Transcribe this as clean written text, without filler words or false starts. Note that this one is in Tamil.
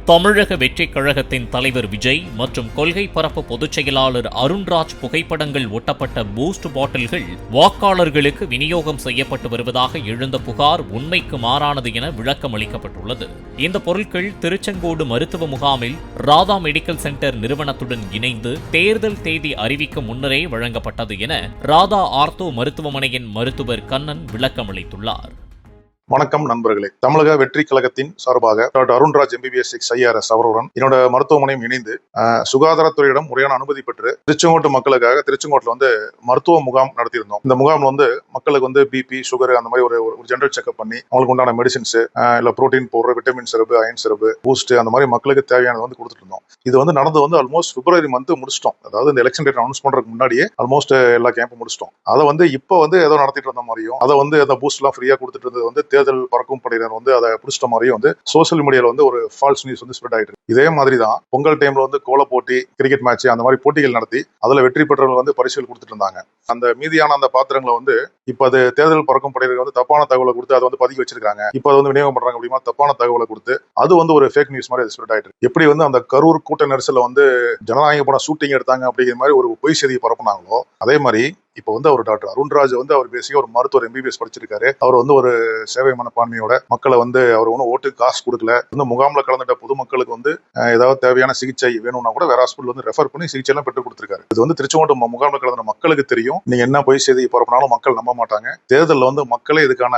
தமிழக வெற்றிக் கழகத்தின் தலைவர் விஜய் மற்றும் கொள்கை பரப்பு பொதுச் செயலாளர் அருண்ராஜ் புகைப்படங்கள் ஒட்டப்பட்ட பூஸ்ட் பாட்டில்கள் வாக்காளர்களுக்கு விநியோகம் செய்யப்பட்டு வருவதாக எழுந்த புகார் உண்மைக்கு மாறானது என விளக்கம் அளிக்கப்பட்டுள்ளது. இந்த பொருட்கள் திருச்செங்கோடு மருத்துவ முகாமில் ராதா மெடிக்கல் சென்டர் நிறுவனத்துடன் இணைந்து தேர்தல் தேதி அறிவிக்கும் முன்னரே வழங்கப்பட்டது என ராதா ஆர்த்தோ மருத்துவமனையின் மருத்துவர் கண்ணன் விளக்கம் அளித்துள்ளார். வணக்கம் நண்பர்களே. தமிழக வெற்றி கழகத்தின் சார்பாக டாக்டர் அருண்ராஜ் MBBS IRS அவருடன் என்னோட மருத்துவமனையும் இணைந்து சுகாதாரத்துறையிடம் முறையான அனுமதி பெற்று திருச்செங்கோட்டு மக்களுக்காக திருச்செங்கோட்டில் மருத்துவ முகாம் நடத்தியிருந்தோம். இந்த முகாம்ல மக்களுக்கு பிபி, சுகர் அந்த மாதிரி ஒரு ஜெனரல் செக்அப் பண்ணி அவங்களுக்கு உண்டான மெடிசின்ஸ், இல்ல புரோட்டீன் பவுடர், விட்டமின் சிறப்பு, அயன் சிறப்பு, பூஸ்ட் அந்த மாதிரி மக்களுக்கு தேவையானது கொடுத்துட்டு இருந்தோம். இது நடந்து ஆல்மோஸ்ட் பிப்ரவரி மந்த் முடிச்சிட்டோம். அதாவது இந்த எலெக்ஷன் டேட் அனௌன்ஸ் பண்றதுக்கு முன்னாடியே ஆல்மோஸ்ட் எல்லா கேம்பும் முடிச்சிட்டோம். அதை இப்போ ஏதோ நடத்திட்டு இருந்த மாதிரியும் அதை பூஸ்ட் எல்லாம் ஃப்ரீயா கொடுத்துட்டு இருந்தது தேர்தல் பறக்கும் படையினர் அதை பிடிச்சிட்ட மாதிரியும் சோசியல் மீடியால ஒரு ஃபால்ஸ் நியூஸ் ஸ்ப்ரெட் ஆயிட்டு இருக்கு. இதே மாதிரி தான் பொங்கல் டைம்ல கோல போட்டி, கிரிக்கெட் மேட்ச் அந்த மாதிரி போட்டிகள் நடத்தி அதுல வெற்றி பெற்றவர்கள் பரிசுகள் கொடுத்துட்டு இருந்தாங்க. அந்த மீதியான அந்த பாத்திரங்களை இப்ப அது தேர்தல் பறக்கும் படையினர் தப்பான தகவலை கொடுத்து அதை பதுக்கி வச்சிருக்காங்க. இப்ப அதை விநியோகம் பண்றாங்க அப்படிமா தப்பான தகவலை கொடுத்து அது ஒரு ஃபேக் நியூஸ் மாதிரி ஸ்ப்ரெட் ஆயிட்டு இருக்கு. எப்படி அந்த கரூர் கூட்ட நெரிசல்ல ஜனநாயக படம் ஷூட்டிங் எடுத்தாங்க அப்படிங்கிற மாதிரி ஒரு பொய் செய்தியை பரப்புனாங்களோ அதே மாதிரி இப்போ அவர் டாக்டர் அருண்ராஜ் அவர் பேசிக்க ஒரு மருத்துவர் MBBS படிச்சிருக்காரு. அவர் ஒரு சேவை மனப்பான்மையோட மக்களை அவர் ஒன்றும் ஓட்டு காசு கொடுக்கல. முகாம்ல கலந்துட்ட பொதுமக்களுக்கு ஏதாவது தேவையான சிகிச்சை வேணும்னா கூட வேற ஹாஸ்பிட்டல் ரெஃபர் பண்ணி சிகிச்சை எல்லாம் பெற்றுக் கொடுத்திருக்காரு. இது திருச்செங்கோட்டு முகாம்ல கலந்த மக்களுக்கு தெரியும். நீங்க என்ன பொய் செய்தி பரப்பினாலும் மக்கள் நம்ப மாட்டாங்க. தேர்தலில் மக்களே இதுக்கான